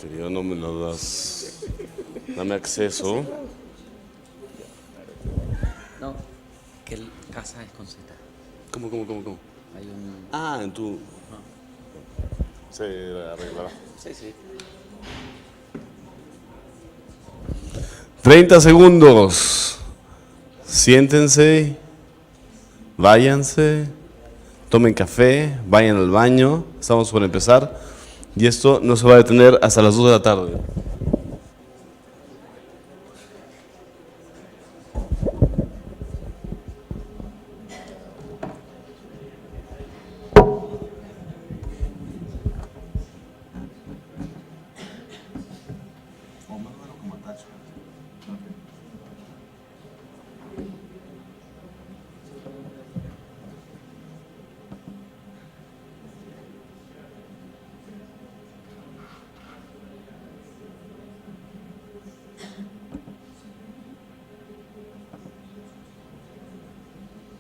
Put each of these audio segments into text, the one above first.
Querido, no me lo das. Dame acceso. No, que el casa es con Z. ¿Cómo? Hay un... Ah, en tu... Se arreglará. Sí. 30 segundos. Siéntense, váyanse, tomen café, vayan al baño. Estamos por empezar. Y esto no se va a detener hasta las 2 de la tarde.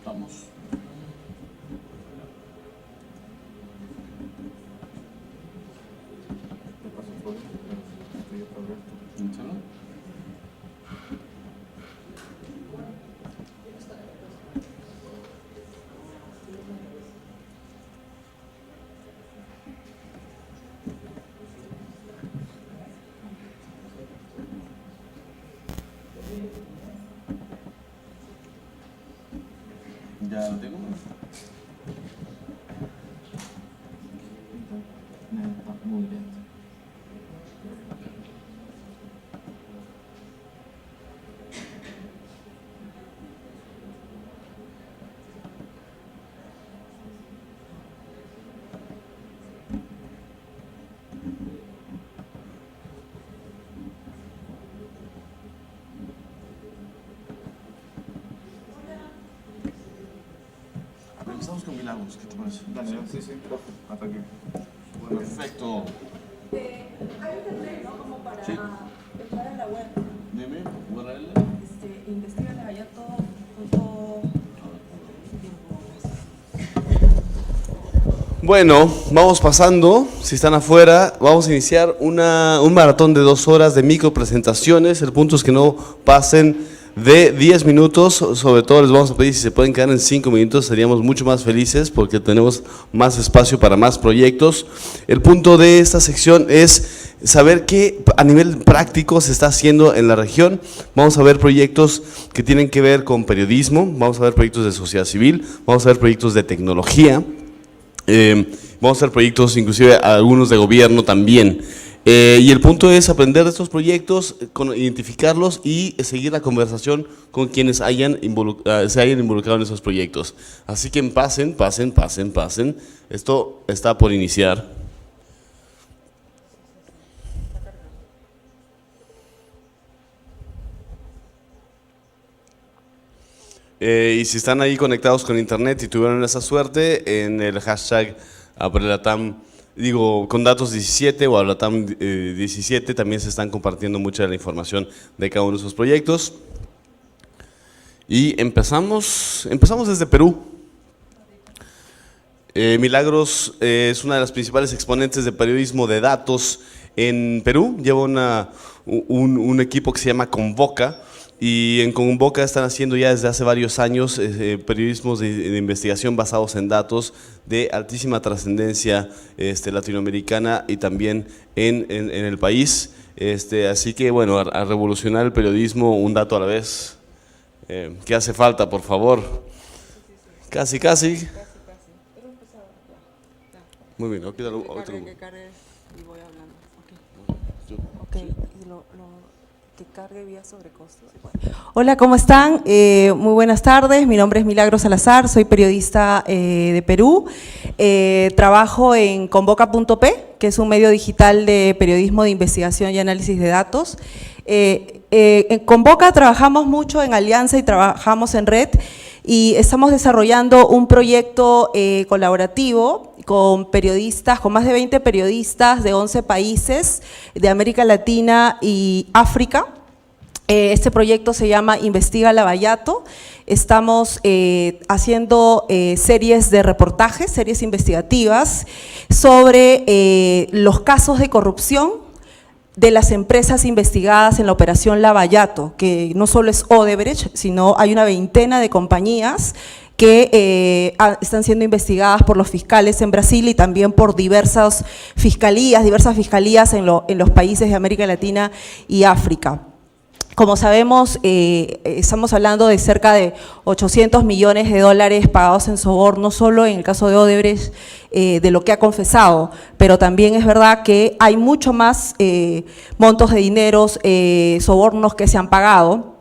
Vamos. Ya lo tengo. Muy bien. Empezamos con Milagros, ¿qué te parece? Dale, sí, hasta aquí. Perfecto. Hay internet, ¿no? Como para Sí. entrar en la web. Dime, URL. Investigan allá todo. Bueno, vamos pasando. Si están afuera, vamos a iniciar un maratón de 2 horas de micropresentaciones. El punto es que no pasen de 10 minutos. Sobre todo les vamos a pedir si se pueden quedar en 5 minutos, seríamos mucho más felices porque tenemos más espacio para más proyectos. El punto de esta sección es saber qué a nivel práctico se está haciendo en la región. Vamos a ver proyectos que tienen que ver con periodismo, vamos a ver proyectos de sociedad civil, vamos a ver proyectos de tecnología, vamos a hacer proyectos inclusive algunos de gobierno también. Y el punto es aprender de estos proyectos, identificarlos y seguir la conversación con quienes se hayan involucrado en esos proyectos. Así que pasen. Esto está por iniciar. Y si están ahí conectados con internet y tuvieron esa suerte, en el hashtag Abrelatam, con datos 17 o Abrelatam 17 también se están compartiendo mucha de la información de cada uno de esos proyectos. Y empezamos desde Perú. Milagros es una de las principales exponentes de periodismo de datos en Perú. Lleva un equipo que se llama Convoca. Y en Convoca están haciendo ya desde hace varios años periodismos de investigación basados en datos de altísima trascendencia latinoamericana y también en el país. Así que bueno, a revolucionar el periodismo un dato a la vez. ¿Qué hace falta, por favor? Casi. Muy bien, Que cargue y voy hablando. Ok, que cargue vía sobrecosto. Hola, ¿cómo están? Muy buenas tardes, mi nombre es Milagros Salazar, soy periodista de Perú. Trabajo en Convoca.p, que es un medio digital de periodismo de investigación y análisis de datos. En Convoca trabajamos mucho en alianza y trabajamos en red y estamos desarrollando un proyecto colaborativo con periodistas, con más de 20 periodistas de 11 países de América Latina y África, Este proyecto se llama Investiga Lavallato. Estamos haciendo series de reportajes, series investigativas sobre los casos de corrupción de las empresas investigadas en la operación Lavallato, que no solo es Odebrecht, sino hay una veintena de compañías que están siendo investigadas por los fiscales en Brasil y también por diversas fiscalías en los países de América Latina y África. Como sabemos, estamos hablando de cerca de 800 millones de dólares pagados en soborno, solo en el caso de Odebrecht, de lo que ha confesado, pero también es verdad que hay mucho más montos de dineros, sobornos que se han pagado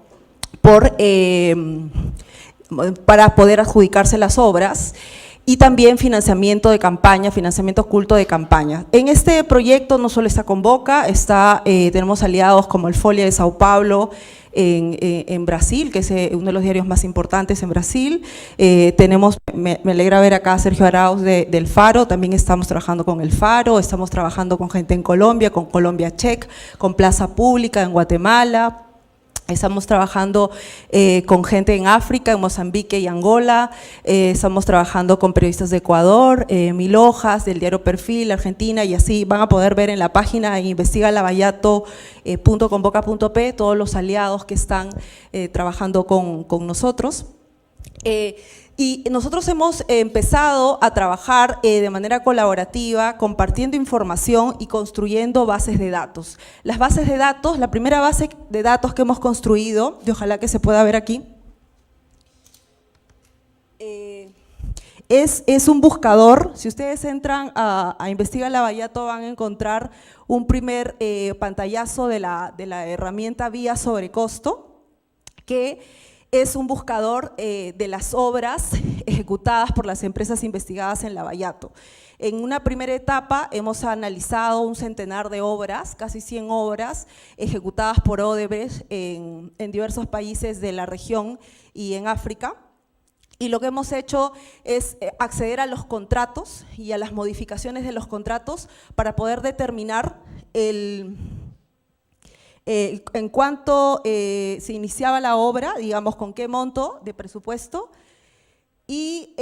para poder adjudicarse las obras, y también financiamiento de campaña, financiamiento oculto de campaña. En este proyecto no solo está Convoca, tenemos aliados como el Folha de Sao Paulo en Brasil, que es uno de los diarios más importantes en Brasil. Me alegra ver acá a Sergio Arauz del Faro, también estamos trabajando con el Faro, estamos trabajando con gente en Colombia, con Colombia Check, con Plaza Pública en Guatemala. Estamos trabajando con gente en África, en Mozambique y Angola, estamos trabajando con periodistas de Ecuador, Mil Hojas, del diario Perfil, Argentina, y así van a poder ver en la página investigalavallato.convoca.p todos los aliados que están trabajando con nosotros. Y nosotros hemos empezado a trabajar de manera colaborativa, compartiendo información y construyendo bases de datos. Las bases de datos, la primera base de datos que hemos construido, y ojalá que se pueda ver aquí, es un buscador. Si ustedes entran a Investiga Lavallato van a encontrar un primer pantallazo de la herramienta Vía Sobrecosto, que es un buscador de las obras ejecutadas por las empresas investigadas en Lavallato. En una primera etapa hemos analizado un centenar de obras, casi 100 obras, ejecutadas por Odebrecht en diversos países de la región y en África. Y lo que hemos hecho es acceder a los contratos y a las modificaciones de los contratos para poder determinar en cuánto se iniciaba la obra, digamos con qué monto de presupuesto, y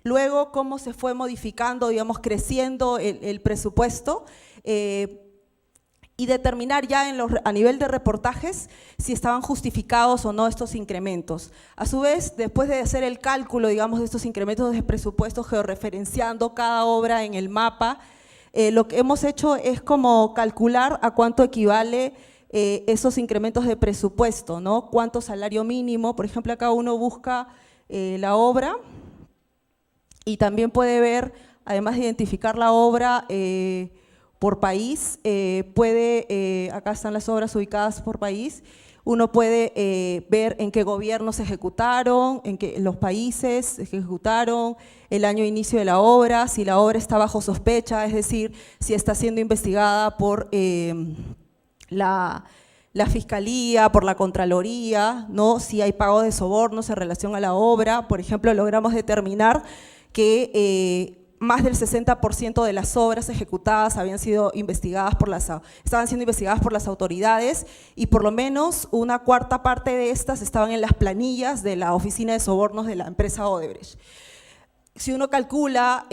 luego cómo se fue modificando, digamos creciendo el presupuesto, y determinar ya a nivel de reportajes si estaban justificados o no estos incrementos. A su vez, después de hacer el cálculo, digamos, de estos incrementos de presupuesto, georreferenciando cada obra en el mapa, lo que hemos hecho es como calcular a cuánto equivale esos incrementos de presupuesto, ¿no? Cuánto salario mínimo, por ejemplo, acá uno busca la obra y también puede ver, además de identificar la obra por país, acá están las obras ubicadas por país, uno puede ver en qué gobiernos se ejecutaron, en los países se ejecutaron, el año de inicio de la obra, si la obra está bajo sospecha, es decir, si está siendo investigada por la Fiscalía, por la Contraloría, ¿no? Si hay pago de sobornos en relación a la obra. Por ejemplo, logramos determinar que más del 60% de las obras ejecutadas estaban siendo investigadas por las autoridades, y por lo menos una cuarta parte de estas estaban en las planillas de la oficina de sobornos de la empresa Odebrecht. Si uno calcula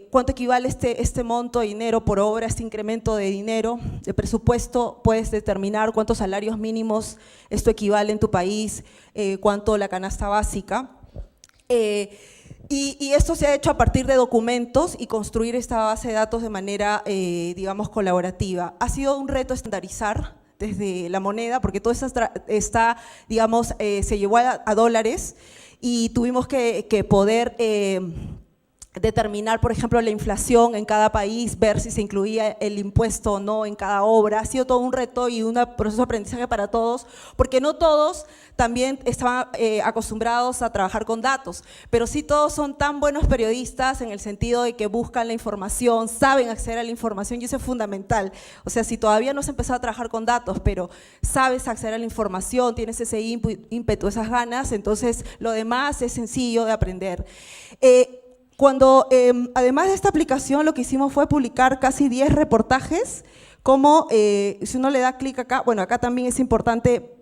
cuánto equivale este monto de dinero por obra, este incremento de dinero, de presupuesto, puedes determinar cuántos salarios mínimos esto equivale en tu país, cuánto la canasta básica. Y esto se ha hecho a partir de documentos y construir esta base de datos de manera, digamos, colaborativa. Ha sido un reto estandarizar desde la moneda, porque todo está digamos, se llevó a dólares, y tuvimos que poder determinar, por ejemplo, la inflación en cada país, ver si se incluía el impuesto o no en cada obra. Ha sido todo un reto y un proceso de aprendizaje para todos, porque no todos también estaban acostumbrados a trabajar con datos, pero sí todos son tan buenos periodistas en el sentido de que buscan la información, saben acceder a la información, y eso es fundamental. O sea, si todavía no has empezado a trabajar con datos, pero sabes acceder a la información, tienes ese ímpetu, esas ganas, entonces lo demás es sencillo de aprender. Además de esta aplicación, lo que hicimos fue publicar casi 10 reportajes Como si uno le da clic acá, bueno, acá también es importante,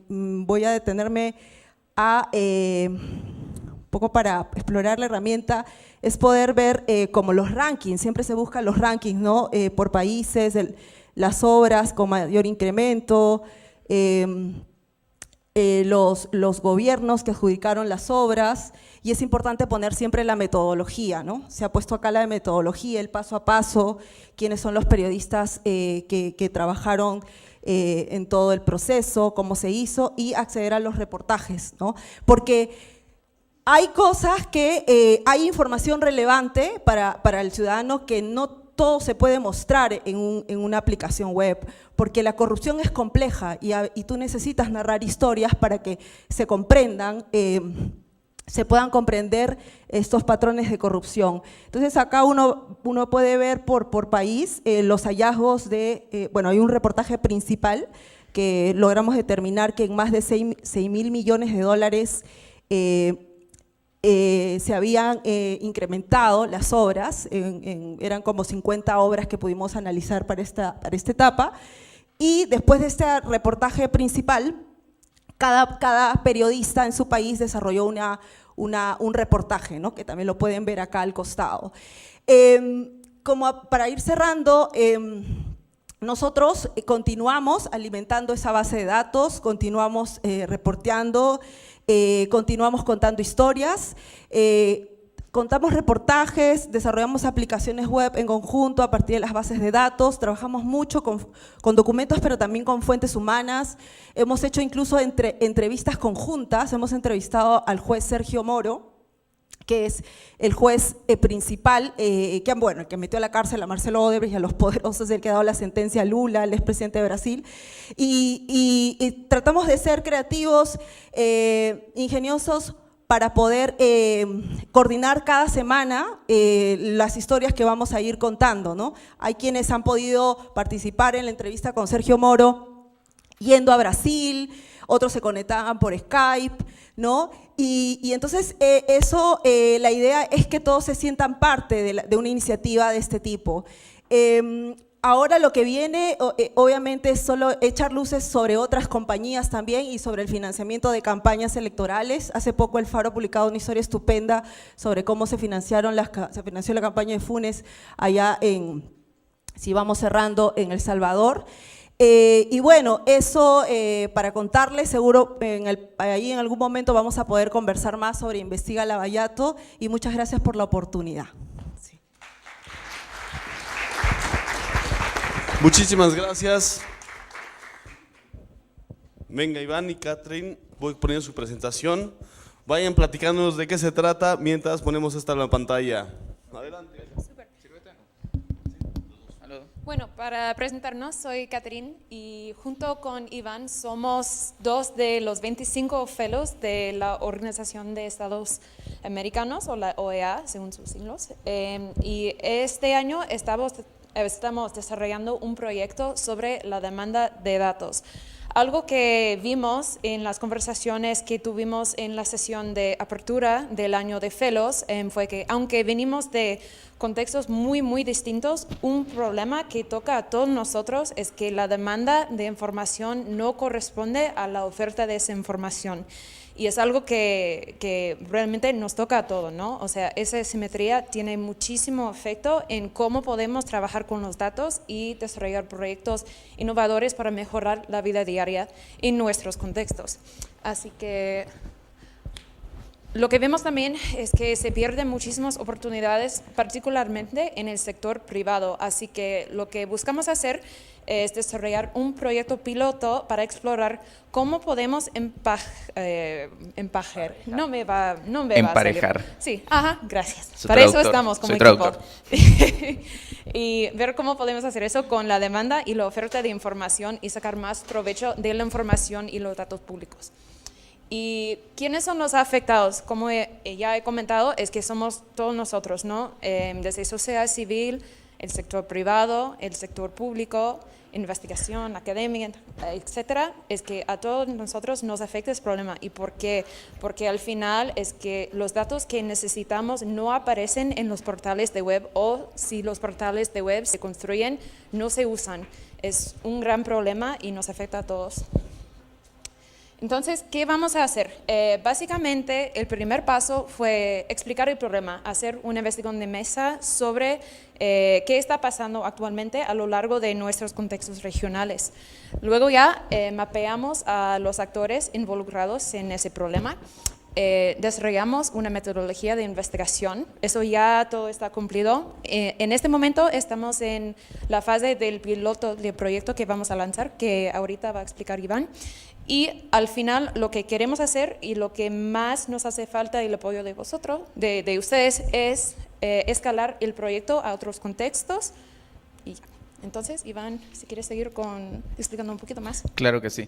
voy a detenerme a, un poco para explorar la herramienta, es poder ver como los rankings, siempre se buscan los rankings, ¿no? Por países, las obras con mayor incremento, los gobiernos que adjudicaron las obras, y es importante poner siempre la metodología, ¿no? Se ha puesto acá la metodología, el paso a paso, quiénes son los periodistas que trabajaron en todo el proceso, cómo se hizo, y acceder a los reportajes, ¿no? Porque hay cosas que, hay información relevante para el ciudadano que no todo se puede mostrar en una aplicación web, porque la corrupción es compleja y tú necesitas narrar historias para que se comprendan, se puedan comprender estos patrones de corrupción. Entonces acá uno puede ver por país los hallazgos de, bueno, hay un reportaje principal que logramos determinar que en más de 6.000 millones de dólares se habían incrementado las obras, eran como 50 obras que pudimos analizar para esta etapa, y después de este reportaje principal, cada periodista en su país desarrolló un reportaje, ¿no? Que también lo pueden ver acá al costado. Como para ir cerrando, nosotros continuamos alimentando esa base de datos, continuamos reporteando, continuamos contando historias, contamos reportajes, desarrollamos aplicaciones web en conjunto a partir de las bases de datos, trabajamos mucho con documentos, pero también con fuentes humanas. Hemos hecho incluso entrevistas conjuntas, hemos entrevistado al juez Sergio Moro, que es el juez principal, el que metió a la cárcel a Marcelo Odebrecht y a los poderosos, el que ha dado la sentencia a Lula, el expresidente de Brasil, y tratamos de ser creativos, ingeniosos, para poder coordinar cada semana las historias que vamos a ir contando, ¿no? Hay quienes han podido participar en la entrevista con Sergio Moro yendo a Brasil, otros se conectaban por Skype, ¿no? Y entonces la idea es que todos se sientan parte de una iniciativa de este tipo. Ahora lo que viene, obviamente, es solo echar luces sobre otras compañías también y sobre el financiamiento de campañas electorales. Hace poco el Faro ha publicado una historia estupenda sobre cómo se financió la campaña de Funes allá si vamos cerrando, en El Salvador. Y bueno, eso para contarles, seguro ahí en algún momento vamos a poder conversar más sobre Investiga Lavallato, y muchas gracias por la oportunidad. Sí. Muchísimas gracias. Venga, Iván y Catherine, voy poniendo su presentación. Vayan platicándonos de qué se trata mientras ponemos esta en la pantalla. Adelante. Super. Bueno, para presentarnos, soy Catherine y junto con Iván somos 2 de los 25 fellows de la Organización de Estados Americanos, o la OEA, según sus siglos. Y este año estamos desarrollando un proyecto sobre la demanda de datos. Algo que vimos en las conversaciones que tuvimos en la sesión de apertura del año de Fellows fue que, aunque venimos de contextos muy distintos, un problema que toca a todos nosotros es que la demanda de información no corresponde a la oferta de esa información. Y es algo que realmente nos toca a todos, ¿no? O sea, esa simetría tiene muchísimo efecto en cómo podemos trabajar con los datos y desarrollar proyectos innovadores para mejorar la vida diaria en nuestros contextos. Así que lo que vemos también es que se pierden muchísimas oportunidades, particularmente en el sector privado. Así que lo que buscamos hacer es desarrollar un proyecto piloto para explorar cómo podemos emparejar. Sí, gracias. Para eso estamos como equipo. Y ver cómo podemos hacer eso con la demanda y la oferta de información y sacar más provecho de la información y los datos públicos. ¿Y quiénes son los afectados? Como ya he comentado, es que somos todos nosotros, ¿no? Desde sociedad civil, el sector privado, el sector público, investigación, academia, etcétera, es que a todos nosotros nos afecta ese problema. ¿Y por qué? Porque al final es que los datos que necesitamos no aparecen en los portales de web, o si los portales de web se construyen, no se usan. Es un gran problema y nos afecta a todos. Entonces, ¿qué vamos a hacer? Básicamente, el primer paso fue explicar el problema, hacer una investigación de mesa sobre qué está pasando actualmente a lo largo de nuestros contextos regionales. Luego ya mapeamos a los actores involucrados en ese problema. Desarrollamos una metodología de investigación, eso ya todo está cumplido. En este momento estamos en la fase del piloto del proyecto que vamos a lanzar, que ahorita va a explicar Iván. Y al final lo que queremos hacer y lo que más nos hace falta el apoyo de vosotros, de ustedes, es escalar el proyecto a otros contextos. Y ya. Entonces, Iván, si quieres seguir explicando un poquito más. Claro que sí.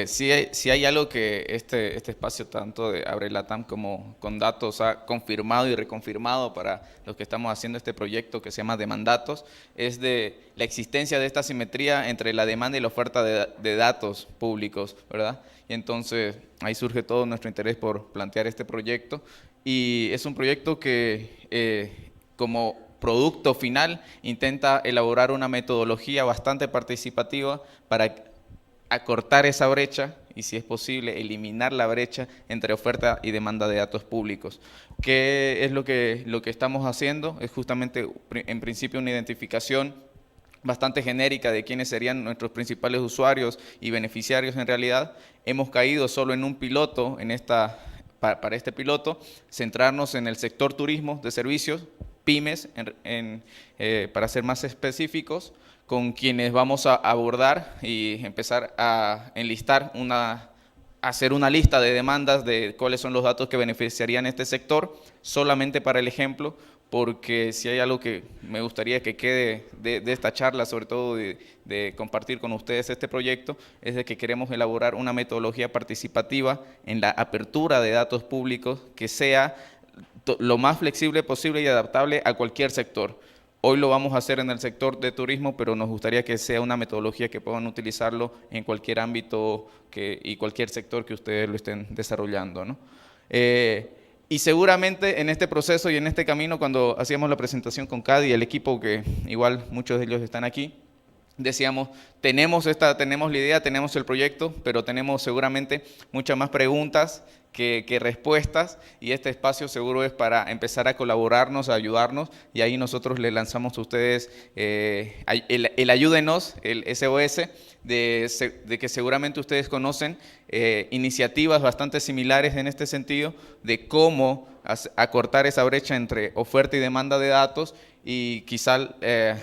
Sí hay algo que este espacio, tanto de Abre Latam como con datos, ha confirmado y reconfirmado para los que estamos haciendo este proyecto que se llama Demandatos, es de la existencia de esta simetría entre la demanda y la oferta de datos públicos, ¿verdad? Y entonces ahí surge todo nuestro interés por plantear este proyecto, y es un proyecto que como producto final intenta elaborar una metodología bastante participativa para acortar esa brecha y, si es posible, eliminar la brecha entre oferta y demanda de datos públicos. ¿Qué es lo que estamos haciendo? Es justamente, en principio, una identificación bastante genérica de quiénes serían nuestros principales usuarios y beneficiarios en realidad. Hemos caído solo en un piloto, para este piloto, centrarnos en el sector turismo de servicios, pymes, para ser más específicos, con quienes vamos a abordar y empezar a enlistar hacer una lista de demandas de cuáles son los datos que beneficiarían este sector, solamente para el ejemplo, porque si hay algo que me gustaría que quede de esta charla, sobre todo de compartir con ustedes este proyecto, es de que queremos elaborar una metodología participativa en la apertura de datos públicos que sea lo más flexible posible y adaptable a cualquier sector. Hoy lo vamos a hacer en el sector de turismo, pero nos gustaría que sea una metodología que puedan utilizarlo en cualquier ámbito y cualquier sector que ustedes lo estén desarrollando, ¿no? Y seguramente en este proceso y en este camino, cuando hacíamos la presentación con Cady y el equipo, que igual muchos de ellos están aquí, decíamos, tenemos la idea, tenemos el proyecto, pero tenemos seguramente muchas más preguntas que respuestas, y este espacio seguro es para empezar a colaborarnos, a ayudarnos, y ahí nosotros le lanzamos a ustedes el ayúdenos, el SOS, de que seguramente ustedes conocen iniciativas bastante similares en este sentido, de cómo acortar esa brecha entre oferta y demanda de datos, y quizá el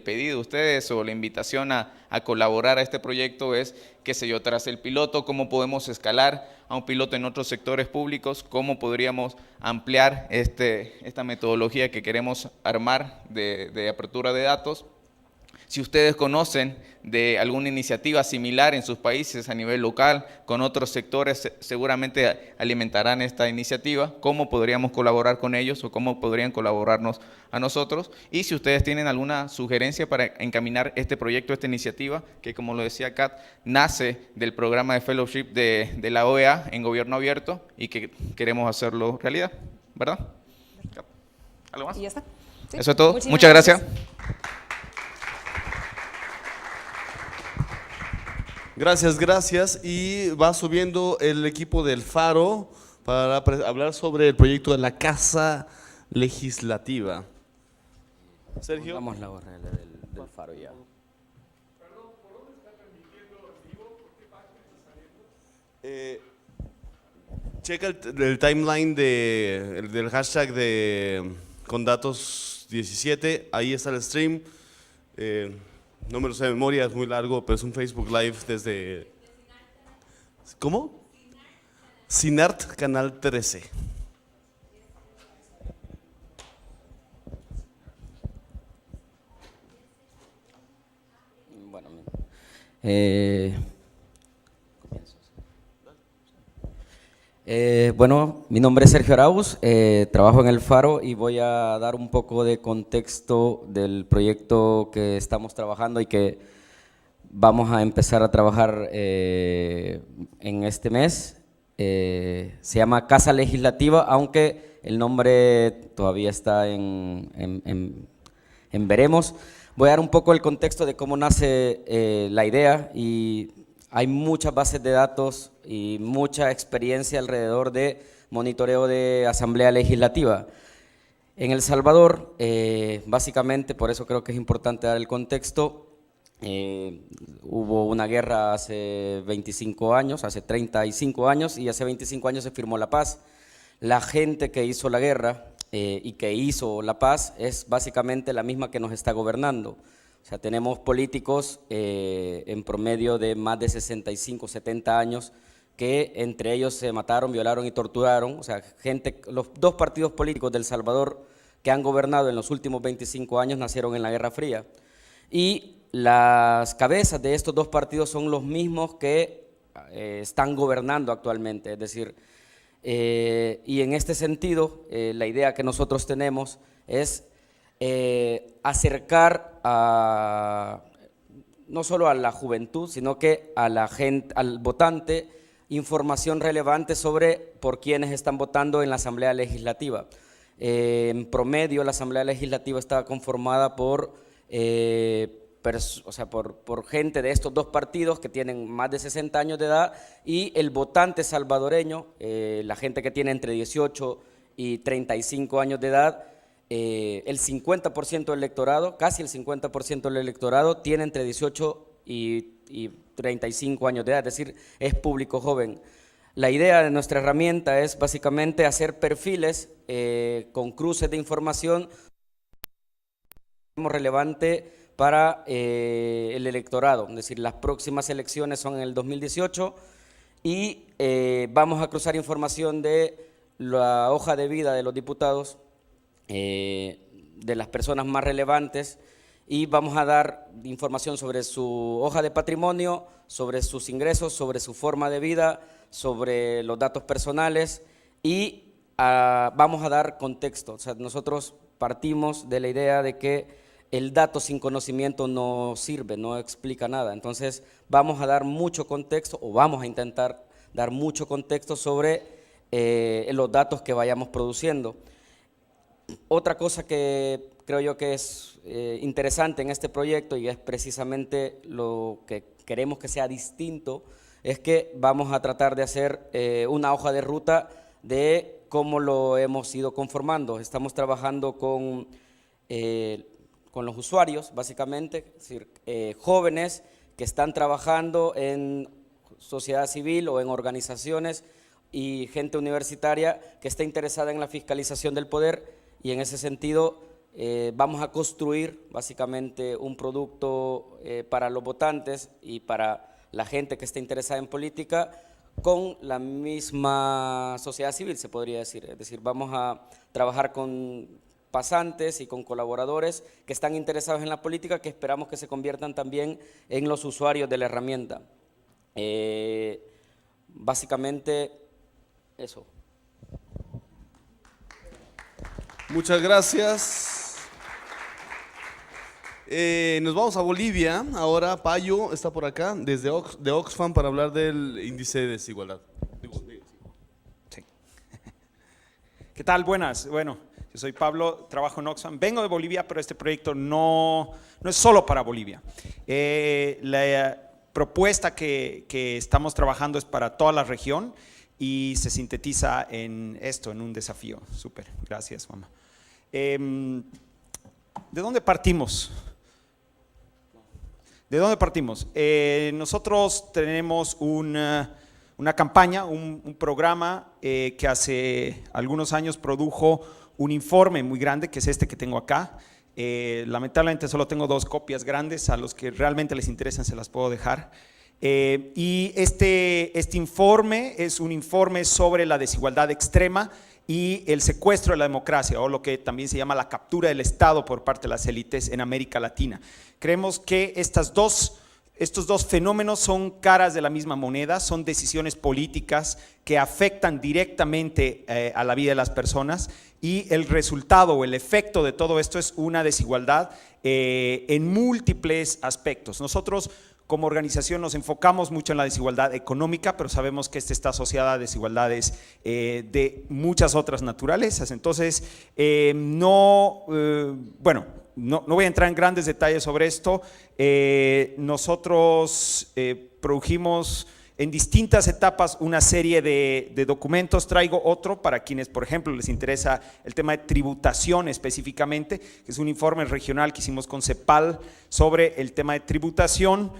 pedido de ustedes o la invitación a colaborar a este proyecto es, qué sé yo, tras el piloto, cómo podemos escalar a un piloto en otros sectores públicos, cómo podríamos ampliar esta metodología que queremos armar de apertura de datos. Si ustedes conocen de alguna iniciativa similar en sus países a nivel local, con otros sectores, seguramente alimentarán esta iniciativa, cómo podríamos colaborar con ellos o cómo podrían colaborarnos a nosotros. Y si ustedes tienen alguna sugerencia para encaminar este proyecto, esta iniciativa, que como lo decía Kat, nace del programa de fellowship de la OEA en Gobierno Abierto, y que queremos hacerlo realidad, ¿verdad? ¿Algo más? Y ya está. ¿Sí? Eso es todo. Muchísimas Muchas gracias. Gracias. Y va subiendo el equipo del Faro para hablar sobre el proyecto de la Casa Legislativa. Sergio. Vamos la URL del Faro ya. Perdón, ¿por dónde está transmitiendo en vivo? ¿Por qué página está saliendo? Checa el timeline del hashtag de con datos 17, ahí está el stream. No me lo sé de memoria, es muy largo, pero es un Facebook Live desde... ¿Cómo? Sinart Canal 13. Bueno, Bueno, mi nombre es Sergio Arauz, trabajo en El Faro y voy a dar un poco de contexto del proyecto que estamos trabajando y que vamos a empezar a trabajar en este mes. Se llama Casa Legislativa, aunque el nombre todavía está en veremos. Voy a dar un poco el contexto de cómo nace la idea, y hay muchas bases de datos y mucha experiencia alrededor de monitoreo de Asamblea Legislativa. En El Salvador, básicamente, por eso creo que es importante dar el contexto, hubo una guerra hace 25 años, hace 35 años, y hace 25 años se firmó la paz. La gente que hizo la guerra y que hizo la paz es básicamente la misma que nos está gobernando. O sea, tenemos políticos en promedio de más de 65, 70 años que entre ellos se mataron, violaron y torturaron. O sea, los dos partidos políticos de El Salvador que han gobernado en los últimos 25 años nacieron en la Guerra Fría. Y las cabezas de estos dos partidos son los mismos que están gobernando actualmente. Es decir, y en este sentido, la idea que nosotros tenemos es acercar no solo a la juventud, sino que a la gente, al votante, información relevante sobre por quiénes están votando en la Asamblea Legislativa. En promedio, la Asamblea Legislativa está conformada por gente de estos dos partidos que tienen más de 60 años de edad, y el votante salvadoreño, la gente que tiene entre 18 y 35 años de edad, el 50% del electorado, casi el 50% del electorado tiene entre 18 y 35 años de edad, es decir, es público joven. La idea de nuestra herramienta es básicamente hacer perfiles con cruces de información relevante para el electorado, es decir, las próximas elecciones son en el 2018 y vamos a cruzar información de la hoja de vida de los diputados, de las personas más relevantes, y vamos a dar información sobre su hoja de patrimonio, sobre sus ingresos, sobre su forma de vida, sobre los datos personales, y vamos a dar contexto. O sea, nosotros partimos de la idea de que el dato sin conocimiento no sirve, no explica nada. Entonces vamos a dar mucho contexto, o vamos a intentar dar mucho contexto sobre los datos que vayamos produciendo. Otra cosa que creo yo que es interesante en este proyecto, y es precisamente lo que queremos que sea distinto, es que vamos a tratar de hacer una hoja de ruta de cómo lo hemos ido conformando. Estamos trabajando con los usuarios, básicamente, es decir, jóvenes que están trabajando en sociedad civil o en organizaciones, y gente universitaria que está interesada en la fiscalización del poder, y en ese sentido vamos a construir básicamente un producto para los votantes y para la gente que esté interesada en política con la misma sociedad civil, se podría decir. Es decir, vamos a trabajar con pasantes y con colaboradores que están interesados en la política, que esperamos que se conviertan también en los usuarios de la herramienta. Básicamente eso. Muchas gracias. Nos vamos a Bolivia. Ahora Payo está por acá, desde de Oxfam, para hablar del índice de desigualdad. Sí. ¿Qué tal? Buenas. Bueno, yo soy Pablo, trabajo en Oxfam. Vengo de Bolivia, pero este proyecto no es solo para Bolivia. La propuesta que estamos trabajando es para toda la región y se sintetiza en esto, en un desafío. Súper, gracias, mamá. ¿De dónde partimos? ¿De dónde partimos? Nosotros tenemos una campaña, un programa que hace algunos años produjo un informe muy grande, que es este que tengo acá. Lamentablemente solo tengo 2 copias grandes, a los que realmente les interesan se las puedo dejar. Y este informe es un informe sobre la desigualdad extrema y el secuestro de la democracia, o lo que también se llama la captura del Estado por parte de las élites en América Latina. Creemos que estas dos estos dos fenómenos son caras de la misma moneda, son decisiones políticas que afectan directamente a la vida de las personas, y el resultado o el efecto de todo esto es una desigualdad en múltiples aspectos. Nosotros como organización nos enfocamos mucho en la desigualdad económica, pero sabemos que esta está asociada a desigualdades de muchas otras naturalezas. Entonces, no voy a entrar en grandes detalles sobre esto. Nosotros produjimos en distintas etapas una serie de documentos. Traigo otro para quienes, por ejemplo, les interesa el tema de tributación específicamente, que es un informe regional que hicimos con CEPAL sobre el tema de tributación.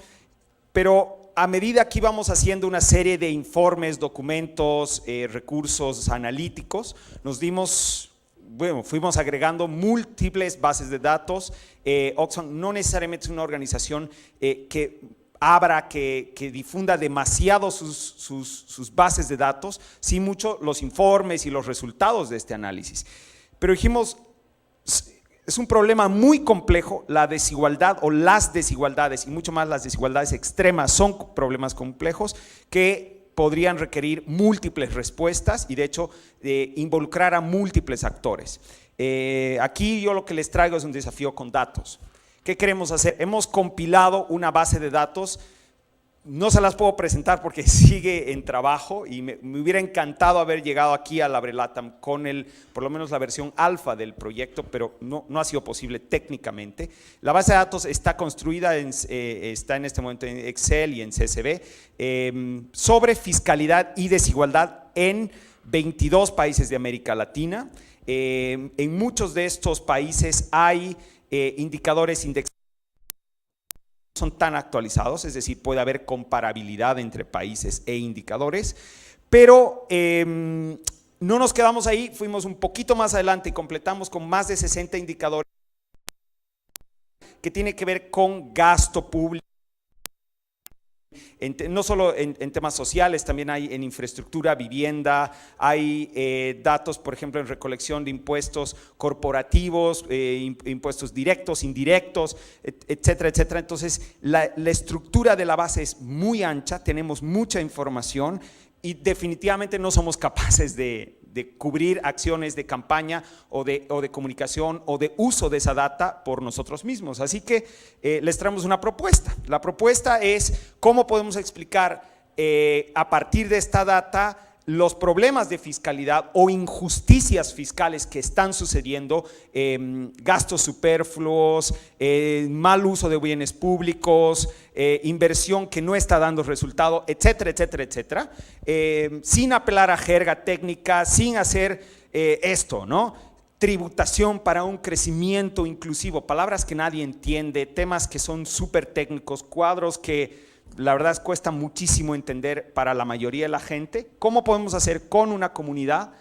Pero a medida que íbamos haciendo una serie de informes, documentos, recursos analíticos, fuimos agregando múltiples bases de datos. Oxfam no necesariamente es una organización que abra, que difunda demasiado sus bases de datos, sí mucho los informes y los resultados de este análisis. Pero dijimos, es un problema muy complejo, la desigualdad o las desigualdades, y mucho más las desigualdades extremas son problemas complejos que podrían requerir múltiples respuestas y de hecho involucrar a múltiples actores. Aquí yo lo que les traigo es un desafío con datos. ¿Qué queremos hacer? Hemos compilado una base de datos, no se las puedo presentar porque sigue en trabajo y me hubiera encantado haber llegado aquí a la ABRELATAM con por lo menos la versión alfa del proyecto, pero no ha sido posible técnicamente. La base de datos está construida, está en este momento en Excel y en CSV, sobre fiscalidad y desigualdad en 22 países de América Latina. En muchos de estos países hay indicadores indexados, son tan actualizados, es decir, puede haber comparabilidad entre países e indicadores, pero no nos quedamos ahí, fuimos un poquito más adelante y completamos con más de 60 indicadores que tiene que ver con gasto público, no solo en temas sociales, también hay en infraestructura, vivienda, hay datos, por ejemplo, en recolección de impuestos corporativos, impuestos directos, indirectos, etcétera, etcétera. Entonces, la estructura de la base es muy ancha, tenemos mucha información y definitivamente no somos capaces de cubrir acciones de campaña o de comunicación o de uso de esa data por nosotros mismos. Así que les traemos una propuesta. La propuesta es cómo podemos explicar a partir de esta data los problemas de fiscalidad o injusticias fiscales que están sucediendo, gastos superfluos, mal uso de bienes públicos, inversión que no está dando resultado, etcétera, etcétera, etcétera, sin apelar a jerga técnica, sin hacer esto, ¿no? Tributación para un crecimiento inclusivo, palabras que nadie entiende, temas que son súper técnicos, cuadros que la verdad es cuesta muchísimo entender para la mayoría de la gente. ¿Cómo podemos hacer con una comunidad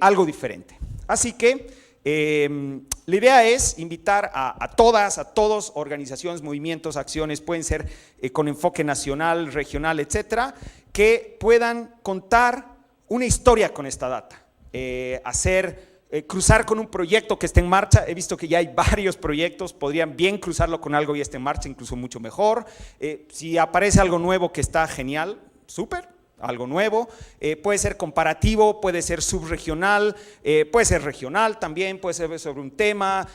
algo diferente? Así que la idea es invitar a todos, organizaciones, movimientos, acciones, pueden ser con enfoque nacional, regional, etcétera, que puedan contar una historia con esta data, cruzar con un proyecto que esté en marcha. He visto que ya hay varios proyectos, podrían bien cruzarlo con algo y esté en marcha, incluso mucho mejor. Si aparece algo nuevo que está genial, súper, algo nuevo. Puede ser comparativo, puede ser subregional, puede ser regional también, puede ser sobre un tema.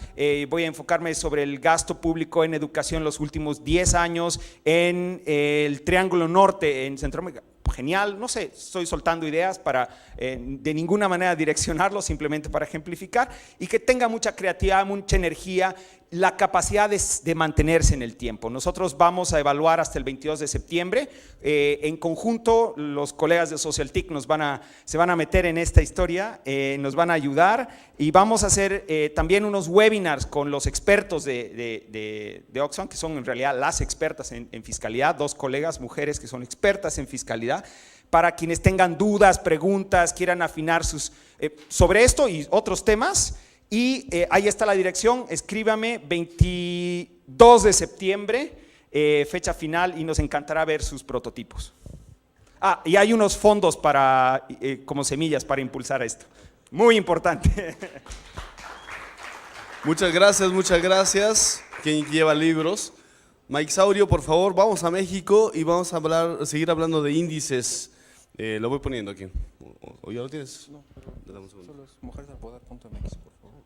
Voy a enfocarme sobre el gasto público en educación los últimos 10 años en el Triángulo Norte, en Centroamérica. Genial, no sé, estoy soltando ideas para de ninguna manera direccionarlo, simplemente para ejemplificar y que tenga mucha creatividad, mucha energía, la capacidad de mantenerse en el tiempo. Nosotros vamos a evaluar hasta el 22 de septiembre, en conjunto los colegas de SocialTIC se van a meter en esta historia, nos van a ayudar y vamos a hacer también unos webinars con los expertos de Oxfam, que son en realidad las expertas en fiscalidad, 2 colegas mujeres que son expertas en fiscalidad, para quienes tengan dudas, preguntas, quieran afinar sobre esto y otros temas. Y ahí está la dirección, escríbame, 22 de septiembre, fecha final, y nos encantará ver sus prototipos. Y hay unos fondos como semillas para impulsar esto. Muy importante. Muchas gracias, muchas gracias. ¿Quién lleva libros? Mike Saurio, por favor, vamos a México y vamos a seguir hablando de índices. Lo voy poniendo aquí. ¿O ya lo tienes? No, pero Dame un segundo. solo es mujeresalpoder.mx, por favor.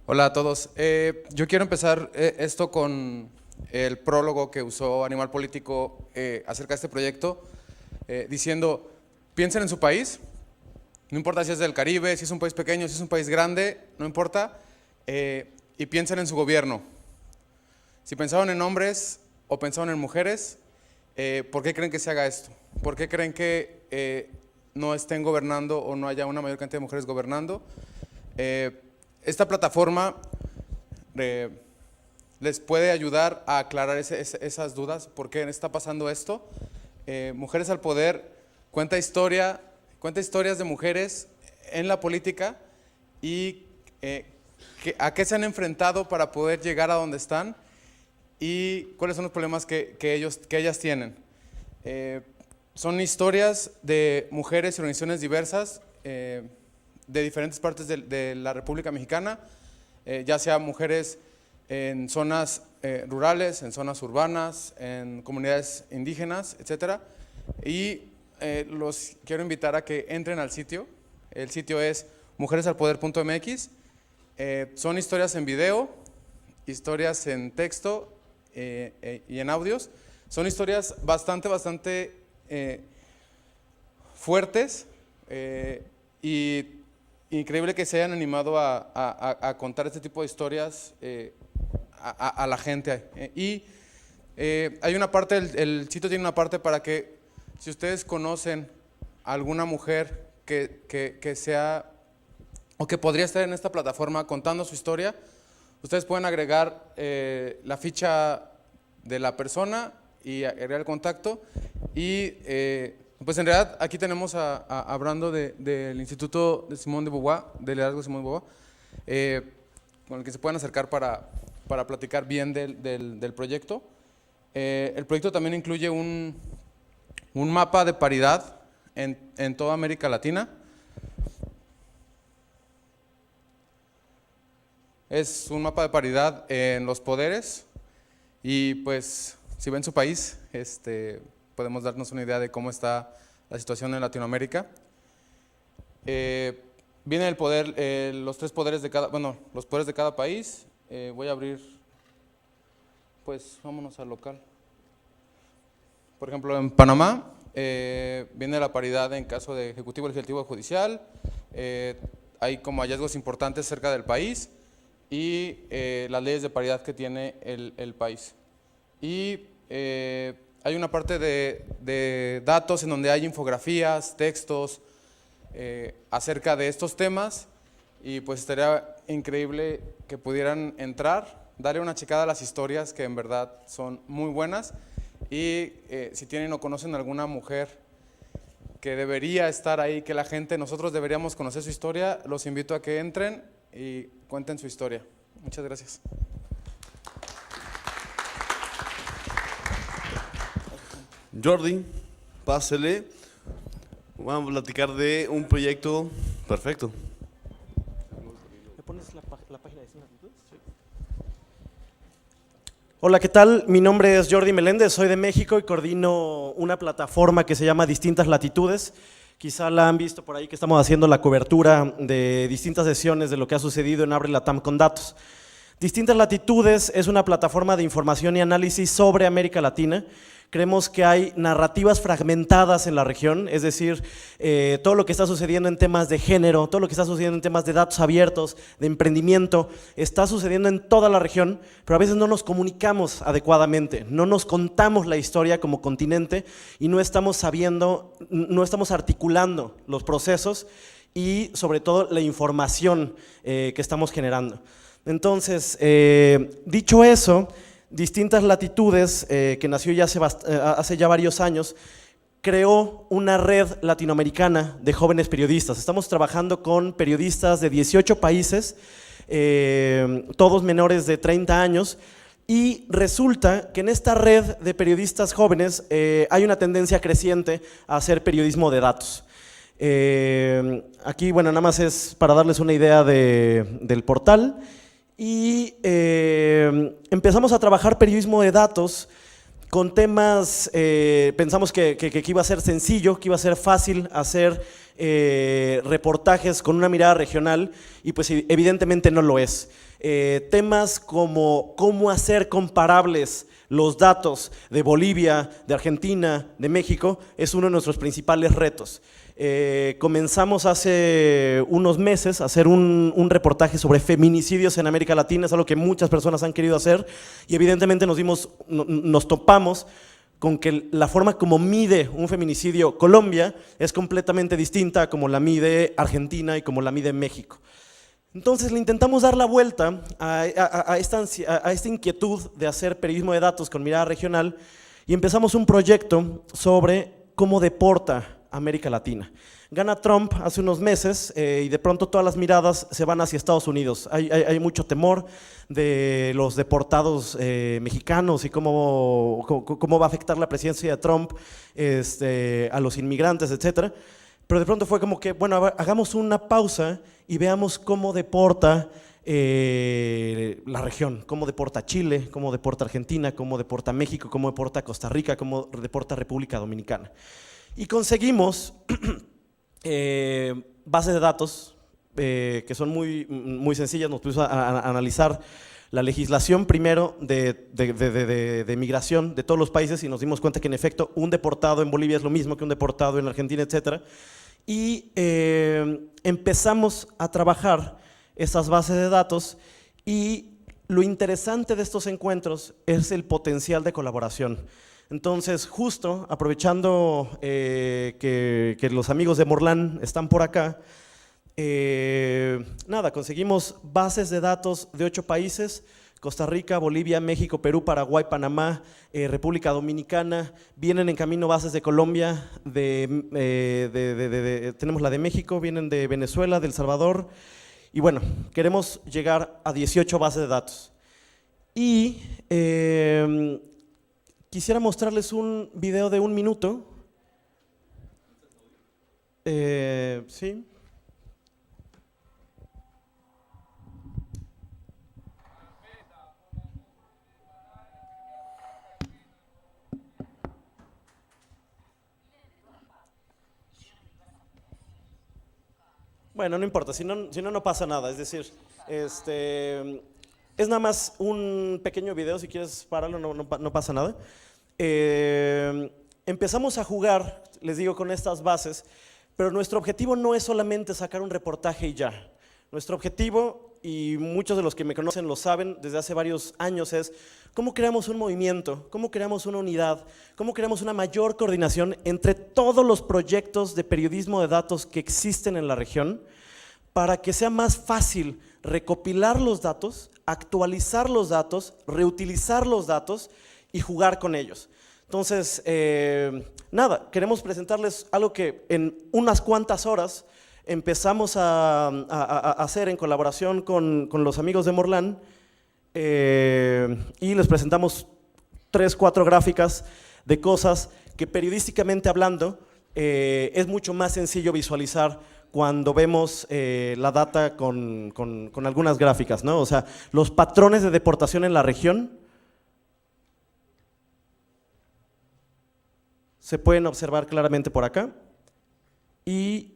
Hola a todos. Yo quiero empezar esto con el prólogo que usó Animal Político acerca de este proyecto, diciendo, piensen en su país, no importa si es del Caribe, si es un país pequeño, si es un país grande, no importa, y piensen en su gobierno. Si pensaban en hombres o pensaban en mujeres, ¿por qué creen que se haga esto? ¿Por qué creen que no estén gobernando o no haya una mayor cantidad de mujeres gobernando? Esta plataforma les puede ayudar a aclarar esas dudas. ¿Por qué está pasando esto? Mujeres al Poder cuenta historias de mujeres en la política y a qué se han enfrentado para poder llegar a donde están y cuáles son los problemas que ellas tienen. Son historias de mujeres y organizaciones diversas de diferentes partes de la República Mexicana, ya sea mujeres en zonas rurales, en zonas urbanas, en comunidades indígenas, etc. Y los quiero invitar a que entren al sitio. El sitio es mujeresalpoder.mx. Son historias en video, historias en texto y en audios. Son historias bastante fuertes y increíble que se hayan animado a contar este tipo de historias a la gente. Hay una parte, el sitio tiene una parte para que, si ustedes conocen a alguna mujer que sea o que podría estar en esta plataforma contando su historia, ustedes pueden agregar la ficha de la persona y agregar el contacto. Y pues en realidad aquí tenemos hablando del Instituto de Simone de Beauvoir, del liderazgo de Simone de Beauvoir, con el que se pueden acercar para platicar bien del proyecto. El proyecto también incluye un mapa de paridad en toda América Latina. Es un mapa de paridad en los poderes y pues si ven su país, podemos darnos una idea de cómo está la situación en Latinoamérica. Viene el poder, los tres poderes de cada, los poderes de cada país. Voy a abrir, pues vámonos al local. Por ejemplo, en Panamá viene la paridad en caso de ejecutivo, legislativo o judicial. Hay como hallazgos importantes cerca del país y las leyes de paridad que tiene el país. Y hay una parte de datos en donde hay infografías, textos acerca de estos temas y pues estaría increíble que pudieran entrar, darle una checada a las historias que en verdad son muy buenas y si tienen o conocen alguna mujer que debería estar ahí, que nosotros deberíamos conocer su historia, los invito a que entren y cuenten su historia. Muchas gracias. Jordi, pásele. Vamos a platicar de un proyecto perfecto. ¿Me pones la página de Latitudes? Sí. Hola, ¿qué tal? Mi nombre es Jordi Meléndez, soy de México y coordino una plataforma que se llama Distintas Latitudes. Quizá la han visto por ahí que estamos haciendo la cobertura de distintas sesiones de lo que ha sucedido en Abre Latam con datos. Distintas Latitudes es una plataforma de información y análisis sobre América Latina. Creemos que hay narrativas fragmentadas en la región, es decir, todo lo que está sucediendo en temas de género, todo lo que está sucediendo en temas de datos abiertos, de emprendimiento, está sucediendo en toda la región, pero a veces no nos comunicamos adecuadamente, no nos contamos la historia como continente y no estamos articulando los procesos y sobre todo la información que estamos generando. Entonces, dicho eso, Distintas Latitudes, que nació ya hace ya varios años, creó una red latinoamericana de jóvenes periodistas. Estamos trabajando con periodistas de 18 países, todos menores de 30 años, Y resulta que en esta red de periodistas jóvenes hay una tendencia creciente a hacer periodismo de datos. Aquí, bueno, nada más es para darles una idea del portal. Y empezamos a trabajar periodismo de datos con temas, pensamos que iba a ser sencillo, que iba a ser fácil hacer reportajes con una mirada regional, y pues evidentemente no lo es. Temas como cómo hacer comparables los datos de Bolivia, de Argentina, de México, es uno de nuestros principales retos. Comenzamos hace unos meses a hacer un reportaje sobre feminicidios en América Latina, es algo que muchas personas han querido hacer, y evidentemente nos topamos con que la forma como mide un feminicidio Colombia es completamente distinta a como la mide Argentina y como la mide México. Entonces le intentamos dar la vuelta a esta inquietud de hacer periodismo de datos con mirada regional, y empezamos un proyecto sobre cómo deporta América Latina. Gana Trump hace unos meses y de pronto todas las miradas se van hacia Estados Unidos. Hay mucho temor de los deportados mexicanos y cómo va a afectar la presidencia de Trump a los inmigrantes, etcétera. Pero de pronto fue como que, bueno, hagamos una pausa y veamos cómo deporta la región, cómo deporta Chile, cómo deporta Argentina, cómo deporta México, cómo deporta Costa Rica, cómo deporta República Dominicana. Y conseguimos bases de datos que son muy sencillas. Nos pusimos a analizar la legislación primero de migración de todos los países, y nos dimos cuenta que en efecto un deportado en Bolivia es lo mismo que un deportado en Argentina, etcétera. Y empezamos a trabajar esas bases de datos, y lo interesante de estos encuentros es el potencial de colaboración. Entonces, justo aprovechando que los amigos de Morlán están por acá, conseguimos bases de datos de 8 países: Costa Rica, Bolivia, México, Perú, Paraguay, Panamá, República Dominicana. Vienen en camino bases de Colombia, tenemos la de México, vienen de Venezuela, de El Salvador, y bueno, queremos llegar a 18 bases de datos. Y quisiera mostrarles un video de 1 minuto. ¿Sí? Bueno, no importa, si no pasa nada. Es decir, es nada más un pequeño video, si quieres pararlo no pasa nada. Empezamos a jugar, les digo, con estas bases, pero nuestro objetivo no es solamente sacar un reportaje y ya. Nuestro objetivo, y muchos de los que me conocen lo saben desde hace varios años, es cómo creamos un movimiento, cómo creamos una unidad, cómo creamos una mayor coordinación entre todos los proyectos de periodismo de datos que existen en la región, para que sea más fácil recopilar los datos, actualizar los datos, reutilizar los datos y jugar con ellos. Entonces, queremos presentarles algo que en unas cuantas horas empezamos a hacer en colaboración con los amigos de Morlán, y les presentamos 3, 4 gráficas de cosas que periodísticamente hablando es mucho más sencillo visualizar cuando vemos la data con algunas gráficas, ¿no? O sea, los patrones de deportación en la región se pueden observar claramente por acá. Y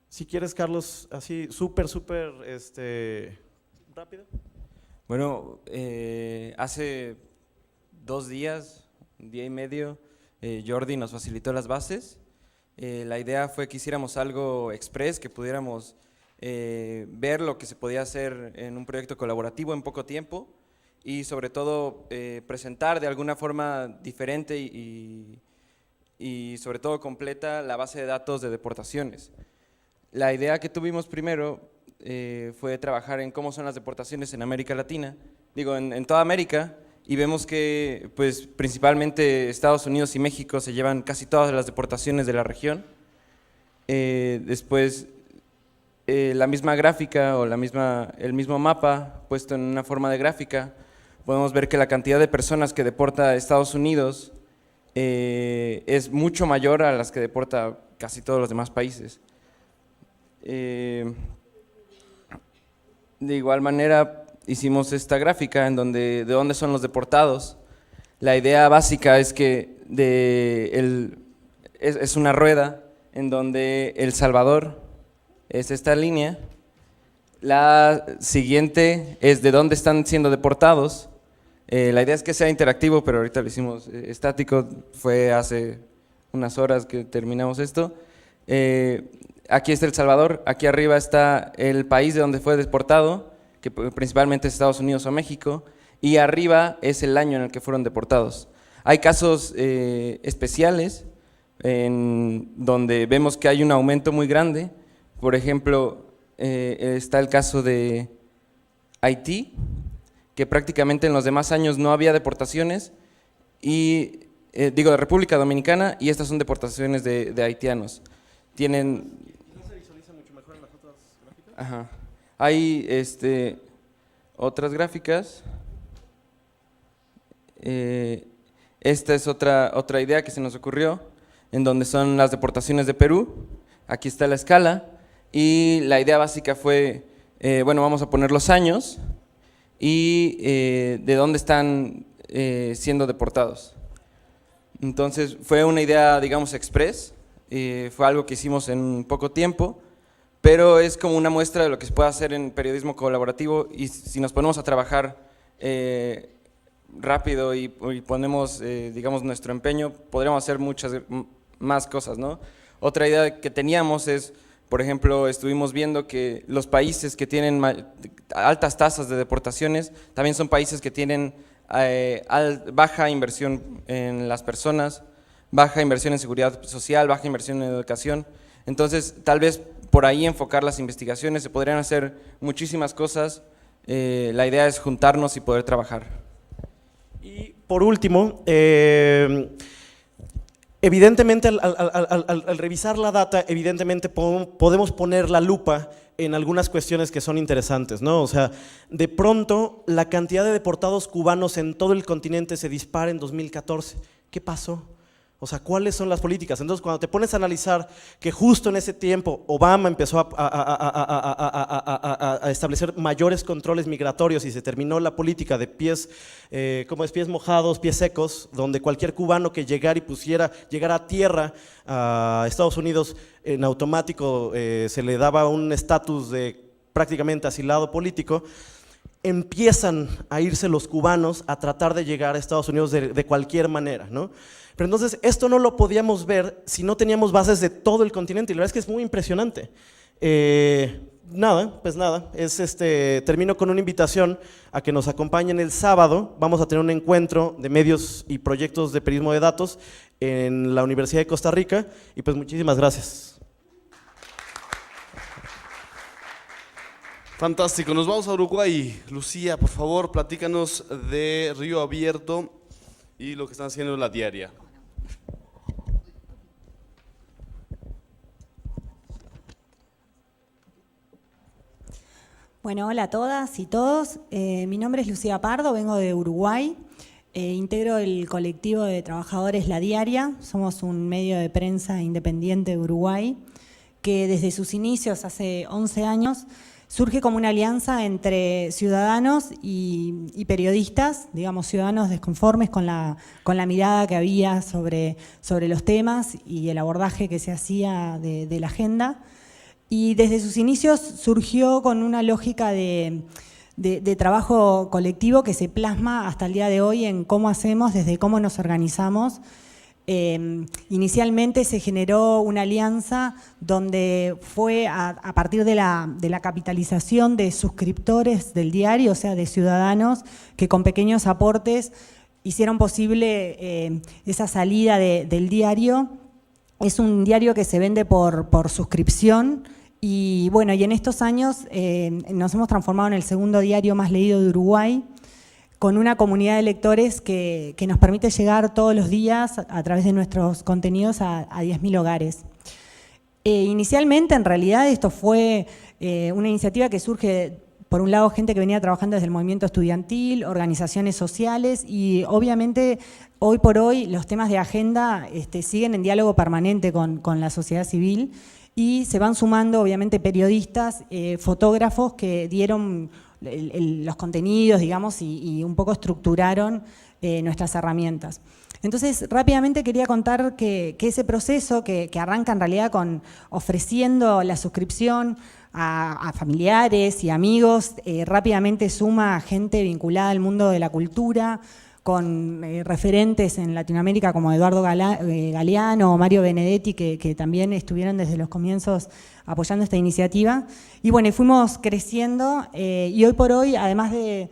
si quieres, Carlos, así súper rápido. Bueno, hace 2 días, 1 día y medio, Jordi nos facilitó las bases. La idea fue que hiciéramos algo express, que pudiéramos ver lo que se podía hacer en un proyecto colaborativo en poco tiempo, y sobre todo presentar de alguna forma diferente y sobre todo completa la base de datos de deportaciones. La idea que tuvimos primero fue trabajar en cómo son las deportaciones en América Latina, en toda América, y vemos que pues, principalmente Estados Unidos y México se llevan casi todas las deportaciones de la región. Después, la misma gráfica o el mismo mapa puesto en una forma de gráfica podemos ver que la cantidad de personas que deporta Estados Unidos es mucho mayor a las que deporta casi todos los demás países. De igual manera, hicimos esta gráfica en donde de dónde son los deportados. La idea básica es que es una rueda en donde El Salvador es esta línea. La siguiente es de dónde están siendo deportados. La idea es que sea interactivo, pero ahorita lo hicimos estático. Fue hace unas horas que terminamos esto. Aquí está El Salvador, aquí arriba está el país de donde fue deportado, que principalmente es Estados Unidos o México, y arriba es el año en el que fueron deportados. Hay casos especiales en donde vemos que hay un aumento muy grande. Por ejemplo, está el caso de Haití, que prácticamente en los demás años no había deportaciones, y de República Dominicana, y estas son deportaciones de haitianos. Tienen… ¿No se visualiza mucho mejor en las otras gráficas? Ajá. Hay otras gráficas. Esta es otra idea que se nos ocurrió, en donde son las deportaciones de Perú. Aquí está la escala, y la idea básica fue, bueno, vamos a poner los años y de dónde están siendo deportados. Entonces fue una idea, digamos, express, fue algo que hicimos en poco tiempo, pero es como una muestra de lo que se puede hacer en periodismo colaborativo, y si nos ponemos a trabajar rápido y ponemos, digamos, nuestro empeño, podríamos hacer muchas más cosas, ¿no? Otra idea que teníamos es, por ejemplo, estuvimos viendo que los países que tienen altas tasas de deportaciones también son países que tienen baja inversión en las personas, baja inversión en seguridad social, baja inversión en educación. Entonces, tal vez por ahí enfocar las investigaciones, se podrían hacer muchísimas cosas. La idea es juntarnos y poder trabajar. Y por último, evidentemente al revisar la data, evidentemente podemos poner la lupa en algunas cuestiones que son interesantes, ¿no? O sea, de pronto la cantidad de deportados cubanos en todo el continente se dispara en 2014. ¿Qué pasó? O sea, ¿cuáles son las políticas? Entonces, cuando te pones a analizar que justo en ese tiempo Obama empezó a establecer mayores controles migratorios y se terminó la política de pies mojados, pies secos, donde cualquier cubano que llegara a tierra a Estados Unidos, en automático se le daba un estatus de prácticamente asilado político, empiezan a irse los cubanos a tratar de llegar a Estados Unidos de cualquier manera, ¿no? Pero entonces esto no lo podíamos ver si no teníamos bases de todo el continente, y la verdad es que es muy impresionante. Termino con una invitación a que nos acompañen el sábado. Vamos a tener un encuentro de medios y proyectos de periodismo de datos en la Universidad de Costa Rica, y pues muchísimas gracias. Fantástico, nos vamos a Uruguay. Lucía, por favor, platícanos de Río Abierto y lo que están haciendo en la diaria. Bueno, hola a todas y todos. Mi nombre es Lucía Pardo, vengo de Uruguay. Integro el colectivo de trabajadores La Diaria. Somos un medio de prensa independiente de Uruguay que desde sus inicios, hace 11 años, surge como una alianza entre ciudadanos y periodistas, digamos, ciudadanos desconformes con la mirada que había sobre los temas y el abordaje que se hacía de la agenda. Y desde sus inicios surgió con una lógica de trabajo colectivo que se plasma hasta el día de hoy en cómo hacemos, desde cómo nos organizamos. Inicialmente se generó una alianza donde fue a partir de la capitalización de suscriptores del diario, o sea, de ciudadanos que con pequeños aportes hicieron posible esa salida del diario. Es un diario que se vende por suscripción. Y bueno, y en estos años nos hemos transformado en el segundo diario más leído de Uruguay, con una comunidad de lectores que nos permite llegar todos los días a través de nuestros contenidos a 10.000 hogares. Inicialmente, en realidad, esto fue una iniciativa que surge por un lado, gente que venía trabajando desde el movimiento estudiantil, organizaciones sociales y obviamente hoy por hoy los temas de agenda siguen en diálogo permanente con la sociedad civil y se van sumando obviamente periodistas, fotógrafos que dieron los contenidos, digamos, y un poco estructuraron nuestras herramientas. Entonces, rápidamente quería contar que ese proceso que arranca en realidad con ofreciendo la suscripción a familiares y amigos, rápidamente suma a gente vinculada al mundo de la cultura, con referentes en Latinoamérica como Eduardo Galeano o Mario Benedetti, que también estuvieron desde los comienzos apoyando esta iniciativa. Y bueno, fuimos creciendo y hoy por hoy, además de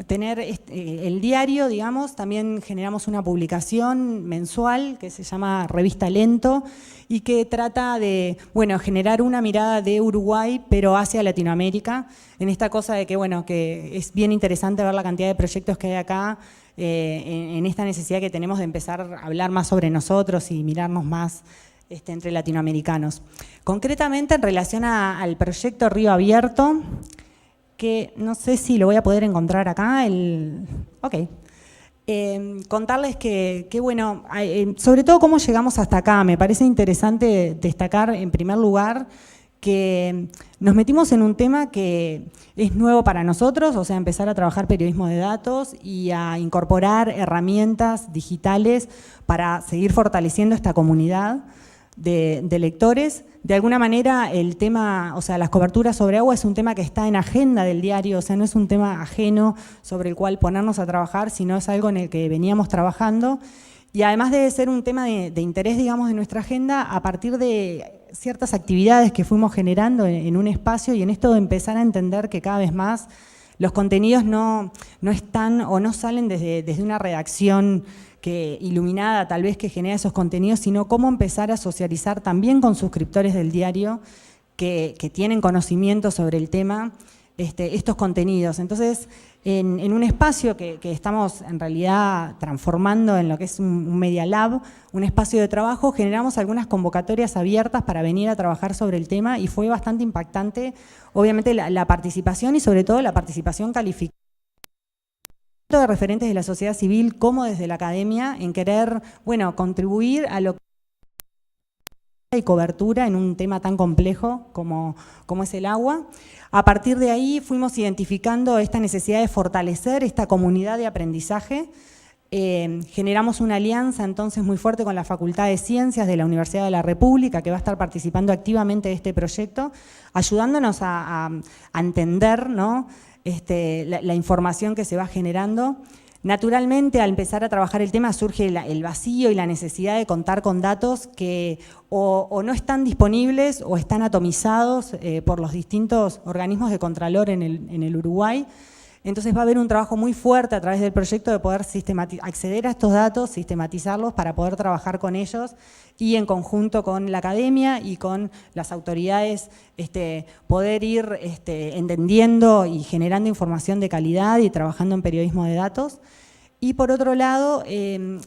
tener el diario, digamos, también generamos una publicación mensual que se llama Revista Lento y que trata de, bueno, generar una mirada de Uruguay, pero hacia Latinoamérica, en esta cosa de que, bueno, que es bien interesante ver la cantidad de proyectos que hay acá, en esta necesidad que tenemos de empezar a hablar más sobre nosotros y mirarnos más entre latinoamericanos. Concretamente, en relación al proyecto Río Abierto, que no sé si lo voy a poder encontrar acá, ok. Contarles que bueno, sobre todo cómo llegamos hasta acá. Me parece interesante destacar en primer lugar que nos metimos en un tema que es nuevo para nosotros, o sea, empezar a trabajar periodismo de datos y a incorporar herramientas digitales para seguir fortaleciendo esta comunidad de lectores. De alguna manera el tema, o sea, las coberturas sobre agua es un tema que está en agenda del diario, o sea, no es un tema ajeno sobre el cual ponernos a trabajar, sino es algo en el que veníamos trabajando. Y además de ser un tema de interés, digamos, de nuestra agenda, a partir de ciertas actividades que fuimos generando en un espacio y en esto de empezar a entender que cada vez más los contenidos no están o no salen desde una redacción iluminada tal vez que genera esos contenidos, sino cómo empezar a socializar también con suscriptores del diario que tienen conocimiento sobre el tema, estos contenidos. Entonces, en un espacio que estamos en realidad transformando en lo que es un Media Lab, un espacio de trabajo, generamos algunas convocatorias abiertas para venir a trabajar sobre el tema y fue bastante impactante, obviamente, la participación y sobre todo la participación calificada de referentes de la sociedad civil como desde la academia en querer, bueno, contribuir a lo que hay cobertura en un tema tan complejo como es el agua. A partir de ahí fuimos identificando esta necesidad de fortalecer esta comunidad de aprendizaje. Generamos una alianza entonces muy fuerte con la Facultad de Ciencias de la Universidad de la República, que va a estar participando activamente de este proyecto, ayudándonos a entender, ¿no?, la información que se va generando. Naturalmente, al empezar a trabajar el tema surge el vacío y la necesidad de contar con datos que o no están disponibles o están atomizados por los distintos organismos de Contralor en el Uruguay. Entonces va a haber un trabajo muy fuerte a través del proyecto de poder acceder a estos datos, sistematizarlos para poder trabajar con ellos y en conjunto con la academia y con las autoridades poder ir entendiendo y generando información de calidad y trabajando en periodismo de datos. Y por otro lado,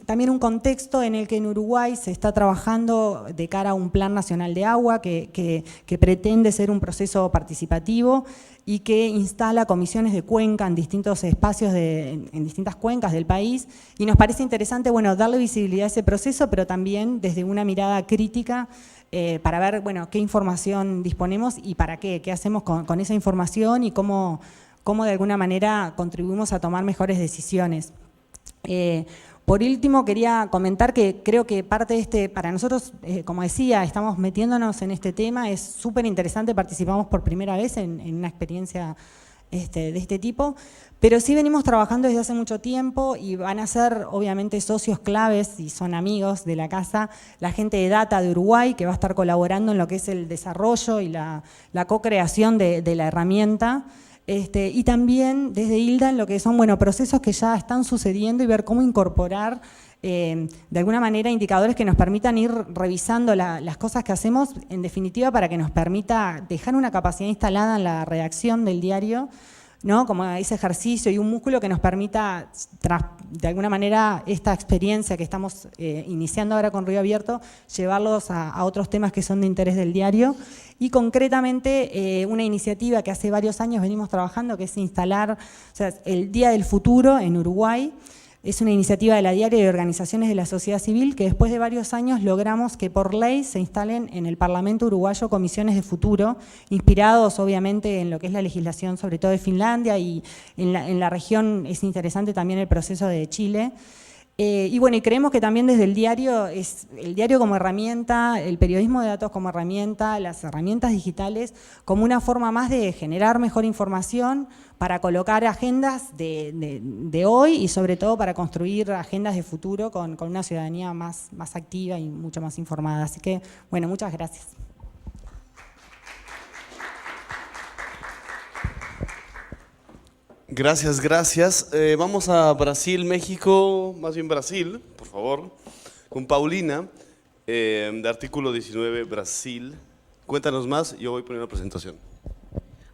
también un contexto en el que en Uruguay se está trabajando de cara a un Plan Nacional de Agua que pretende ser un proceso participativo y que instala comisiones de cuenca en distintos espacios, en distintas cuencas del país. Y nos parece interesante, bueno, darle visibilidad a ese proceso, pero también desde una mirada crítica para ver, bueno, qué información disponemos y para qué hacemos con esa información y cómo de alguna manera contribuimos a tomar mejores decisiones. Por último, quería comentar que creo que parte de para nosotros, como decía, estamos metiéndonos en este tema, es súper interesante, participamos por primera vez en una experiencia de este tipo, pero sí venimos trabajando desde hace mucho tiempo y van a ser obviamente socios claves y son amigos de la casa, la gente de Data de Uruguay, que va a estar colaborando en lo que es el desarrollo y la co-creación de la herramienta. Y también desde ILDA en lo que son procesos que ya están sucediendo y ver cómo incorporar de alguna manera indicadores que nos permitan ir revisando las cosas que hacemos, en definitiva para que nos permita dejar una capacidad instalada en la redacción del diario ¿no? Como ese ejercicio y un músculo que nos permita, de alguna manera, esta experiencia que estamos iniciando ahora con Río Abierto, llevarlos a otros temas que son de interés del diario. Y concretamente una iniciativa que hace varios años venimos trabajando, que es instalar, o sea, el Día del Futuro en Uruguay. Es una iniciativa de la Diaria y de organizaciones de la sociedad civil que después de varios años logramos que por ley se instalen en el Parlamento uruguayo comisiones de futuro, inspirados obviamente en lo que es la legislación sobre todo de Finlandia, y en la región es interesante también el proceso de Chile. Y bueno, y creemos que también desde el diario como herramienta, el periodismo de datos como herramienta, las herramientas digitales como una forma más de generar mejor información para colocar agendas de hoy y sobre todo para construir agendas de futuro con una ciudadanía más activa y mucho más informada. Así que, bueno, muchas gracias. Gracias, gracias. Vamos a Brasil, México, más bien Brasil, por favor, con Paulina, de Artículo 19 Brasil. Cuéntanos más, yo voy poniendo la presentación.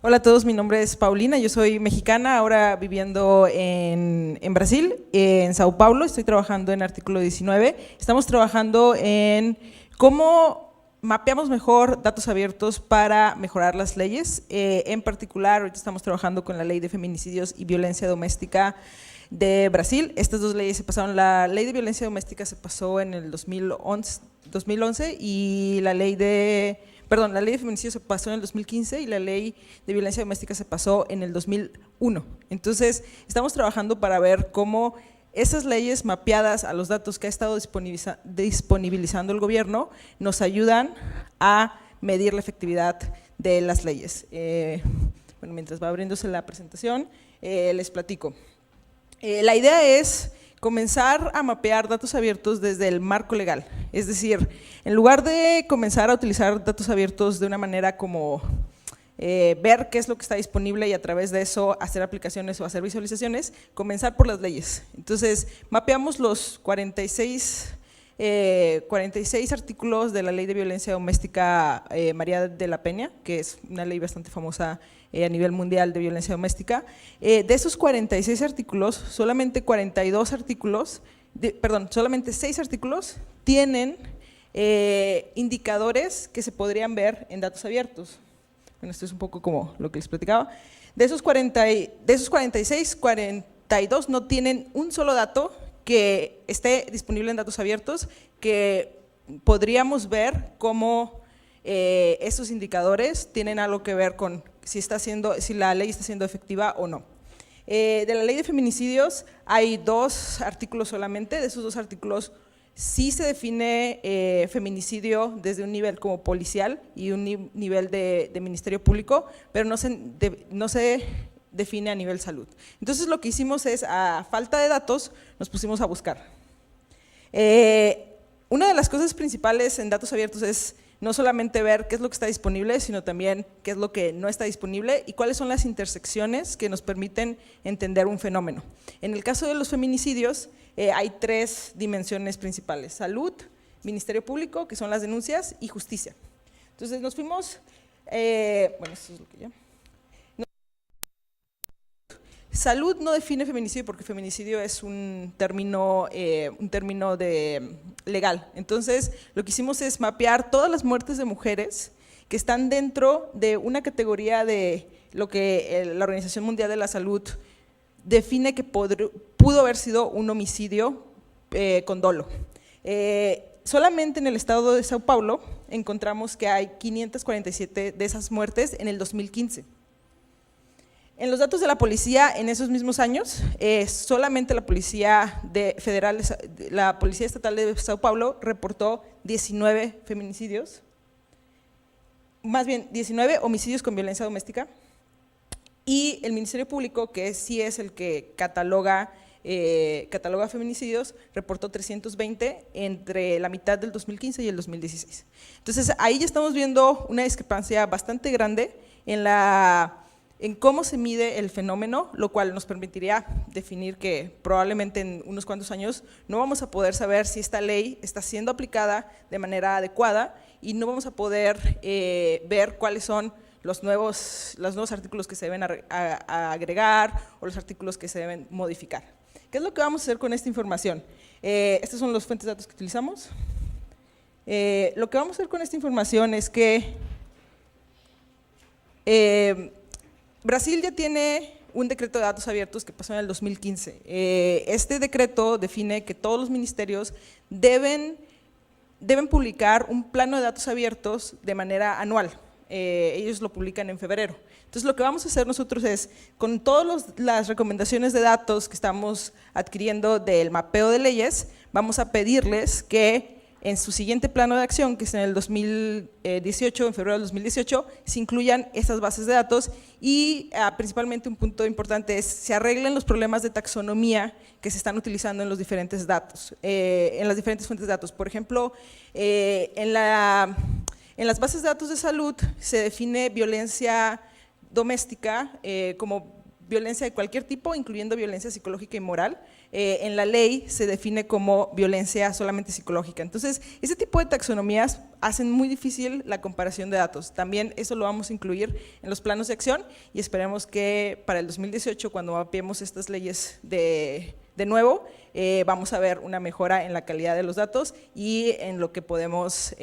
Hola a todos, mi nombre es Paulina, yo soy mexicana, ahora viviendo en Brasil, en Sao Paulo, estoy trabajando en Artículo 19. Estamos trabajando en cómo mapeamos mejor datos abiertos para mejorar las leyes. En particular, ahorita estamos trabajando con la Ley de Feminicidios y Violencia Doméstica de Brasil. Estas dos leyes se pasaron, la Ley de Violencia Doméstica se pasó en el 2011 y la Ley de feminicidio se pasó en el 2015 y la Ley de Violencia Doméstica se pasó en el 2001. Entonces, estamos trabajando para ver cómo esas leyes mapeadas a los datos que ha estado disponibilizando el gobierno nos ayudan a medir la efectividad de las leyes. Bueno, mientras va abriéndose la presentación, les platico. La idea es comenzar a mapear datos abiertos desde el marco legal, es decir, en lugar de comenzar a utilizar datos abiertos de una manera como ver qué es lo que está disponible y a través de eso hacer aplicaciones o hacer visualizaciones, comenzar por las leyes. Entonces, mapeamos los 46 artículos de la Ley de Violencia Doméstica María de la Peña, que es una ley bastante famosa a nivel mundial de violencia doméstica. De esos 46 artículos, solamente 6 artículos tienen indicadores que se podrían ver en datos abiertos. Bueno, esto es un poco como lo que les platicaba. De esos 46, 42 no tienen un solo dato que esté disponible en datos abiertos, que podríamos ver cómo esos indicadores tienen algo que ver con si la ley está siendo efectiva o no. De la Ley de Feminicidios hay 2 artículos solamente, de esos 2 artículos sí se define feminicidio desde un nivel como policial y un nivel de Ministerio Público, pero no se define a nivel salud. Entonces lo que hicimos es, a falta de datos, nos pusimos a buscar. Una de las cosas principales en datos abiertos es no solamente ver qué es lo que está disponible, sino también qué es lo que no está disponible y cuáles son las intersecciones que nos permiten entender un fenómeno. En el caso de los feminicidios, hay 3 dimensiones principales: salud, Ministerio Público, que son las denuncias, y justicia. Entonces nos fuimos, bueno, esto es lo que ya. Salud no define feminicidio porque feminicidio es un término legal. Entonces, lo que hicimos es mapear todas las muertes de mujeres que están dentro de una categoría de lo que la Organización Mundial de la Salud define que pudo haber sido un homicidio con dolo. Solamente en el estado de Sao Paulo encontramos que hay 547 de esas muertes en el 2015. En los datos de la policía, en esos mismos años, solamente la Policía Estatal de Sao Paulo reportó 19 feminicidios, más bien 19 homicidios con violencia doméstica, y el Ministerio Público, que sí es el que cataloga feminicidios, reportó 320 entre la mitad del 2015 y el 2016. Entonces, ahí ya estamos viendo una discrepancia bastante grande en cómo se mide el fenómeno, lo cual nos permitiría definir que probablemente en unos cuantos años no vamos a poder saber si esta ley está siendo aplicada de manera adecuada y no vamos a poder ver cuáles son los nuevos artículos que se deben a agregar o los artículos que se deben modificar. ¿Qué es lo que vamos a hacer con esta información? Estas son las fuentes de datos que utilizamos. Lo que vamos a hacer con esta información es que Brasil ya tiene un decreto de datos abiertos que pasó en el 2015. Este decreto define que todos los ministerios deben publicar un plano de datos abiertos de manera anual. Ellos lo publican en febrero. Entonces, lo que vamos a hacer nosotros es, con todas las recomendaciones de datos que estamos adquiriendo del mapeo de leyes, vamos a pedirles que en su siguiente plano de acción, que es en el 2018, en febrero del 2018, se incluyan estas bases de datos y principalmente un punto importante es se arreglen los problemas de taxonomía que se están utilizando en los diferentes datos, en las diferentes fuentes de datos. Por ejemplo, en las bases de datos de salud se define violencia doméstica como violencia de cualquier tipo, incluyendo violencia psicológica y moral. En la ley se define como violencia solamente psicológica. Entonces, ese tipo de taxonomías hacen muy difícil la comparación de datos. También eso lo vamos a incluir en los planos de acción y esperemos que para el 2018, cuando mapeemos estas leyes de nuevo, vamos a ver una mejora en la calidad de los datos y en lo que podemos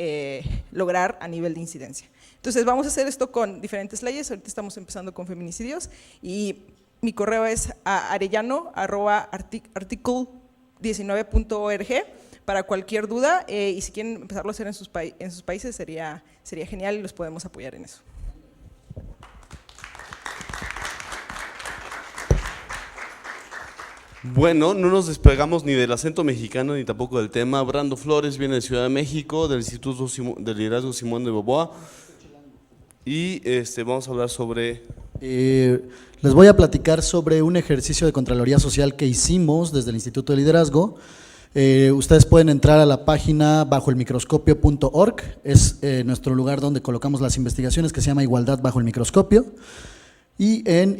lograr a nivel de incidencia. Entonces, vamos a hacer esto con diferentes leyes. Ahorita estamos empezando con feminicidios y mi correo es arellano@article19.org para cualquier duda y si quieren empezarlo a hacer en sus países sería genial y los podemos apoyar en eso. Bueno, no nos despegamos ni del acento mexicano ni tampoco del tema. Brando Flores viene de Ciudad de México, del Instituto de Liderazgo Simón de Beauvoir. Y vamos a hablar sobre… les voy a platicar sobre un ejercicio de Contraloría Social que hicimos desde el Instituto de Liderazgo. Ustedes pueden entrar a la página bajoelmicroscopio.org, es nuestro lugar donde colocamos las investigaciones, que se llama Igualdad bajo el microscopio. Y en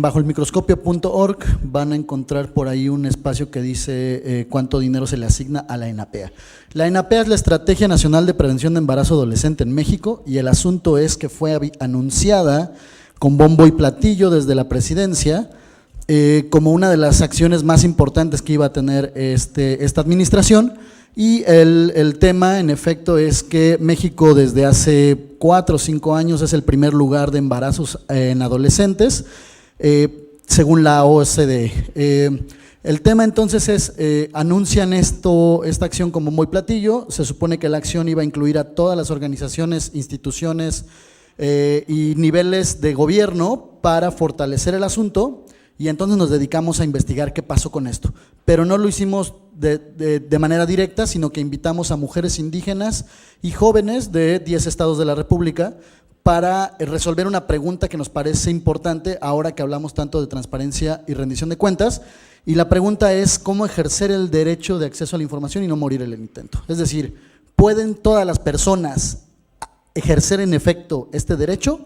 bajoelmicroscopio.org van a encontrar por ahí un espacio que dice cuánto dinero se le asigna a la ENAPEA. La ENAPEA es la Estrategia Nacional de Prevención de Embarazo Adolescente en México y el asunto es que fue anunciada con bombo y platillo desde la presidencia como una de las acciones más importantes que iba a tener esta administración. Y el tema, en efecto, es que México desde hace 4 o 5 años es el primer lugar de embarazos en adolescentes, según la OCDE. El tema entonces es, anuncian esta acción como muy platillo, se supone que la acción iba a incluir a todas las organizaciones, instituciones y niveles de gobierno para fortalecer el asunto. Y entonces nos dedicamos a investigar qué pasó con esto, pero no lo hicimos de manera directa, sino que invitamos a mujeres indígenas y jóvenes de 10 estados de la República para resolver una pregunta que nos parece importante ahora que hablamos tanto de transparencia y rendición de cuentas, y la pregunta es cómo ejercer el derecho de acceso a la información y no morir en el intento. Es decir, ¿pueden todas las personas ejercer en efecto este derecho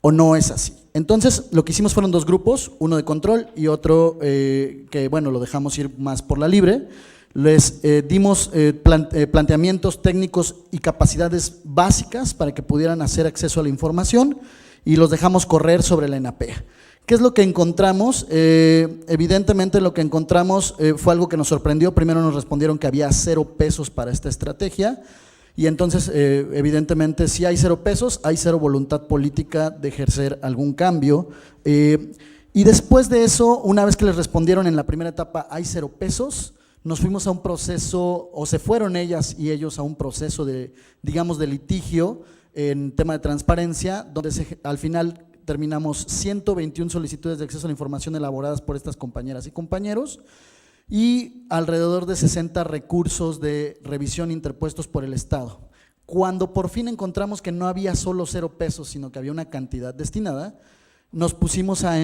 o no es así? Entonces, lo que hicimos fueron 2 grupos, uno de control y otro que, bueno, lo dejamos ir más por la libre. Les dimos planteamientos técnicos y capacidades básicas para que pudieran hacer acceso a la información y los dejamos correr sobre la ENAPEA. ¿Qué es lo que encontramos? Evidentemente lo que encontramos fue algo que nos sorprendió. Primero nos respondieron que había 0 pesos para esta estrategia. Y entonces, evidentemente, si hay 0 pesos, hay 0 voluntad política de ejercer algún cambio. Y después de eso, una vez que les respondieron en la primera etapa, hay 0 pesos, nos fuimos a un proceso, o se fueron ellas y ellos a un proceso de, digamos, de litigio en tema de transparencia, donde al final terminamos 121 solicitudes de acceso a la información elaboradas por estas compañeras y compañeros, y alrededor de 60 recursos de revisión interpuestos por el Estado. Cuando por fin encontramos que no había solo 0 pesos, sino que había una cantidad destinada, nos pusimos a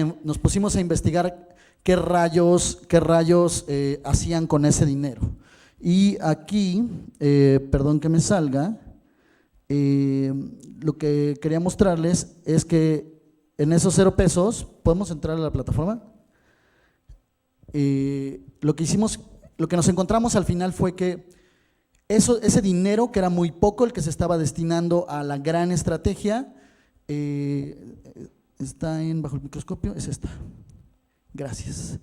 investigar qué rayos hacían con ese dinero. Y aquí, perdón que me salga, lo que quería mostrarles es que en esos 0 pesos, ¿podemos entrar a la plataforma? Lo que nos encontramos al final fue que ese dinero, que era muy poco el que se estaba destinando a la gran estrategia, Está bajo el microscopio, es esta. Gracias.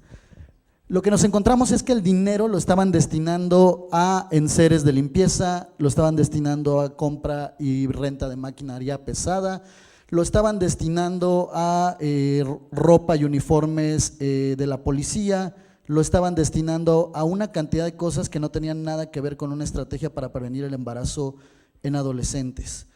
Lo que nos encontramos es que el dinero lo estaban destinando a enseres de limpieza, lo estaban destinando a compra y renta de maquinaria pesada, lo estaban destinando a ropa y uniformes de la policía, lo estaban destinando a una cantidad de cosas que no tenían nada que ver con una estrategia para prevenir el embarazo en adolescentes.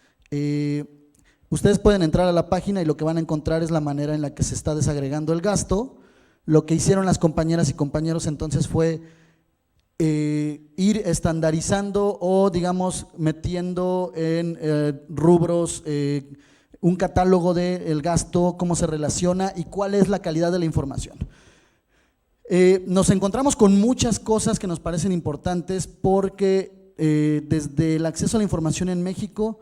Ustedes pueden entrar a la página y lo que van a encontrar es la manera en la que se está desagregando el gasto. Lo que hicieron las compañeras y compañeros entonces fue ir estandarizando o digamos metiendo en rubros un catálogo del gasto, cómo se relaciona y cuál es la calidad de la información. Nos encontramos con muchas cosas que nos parecen importantes porque desde el acceso a la información en México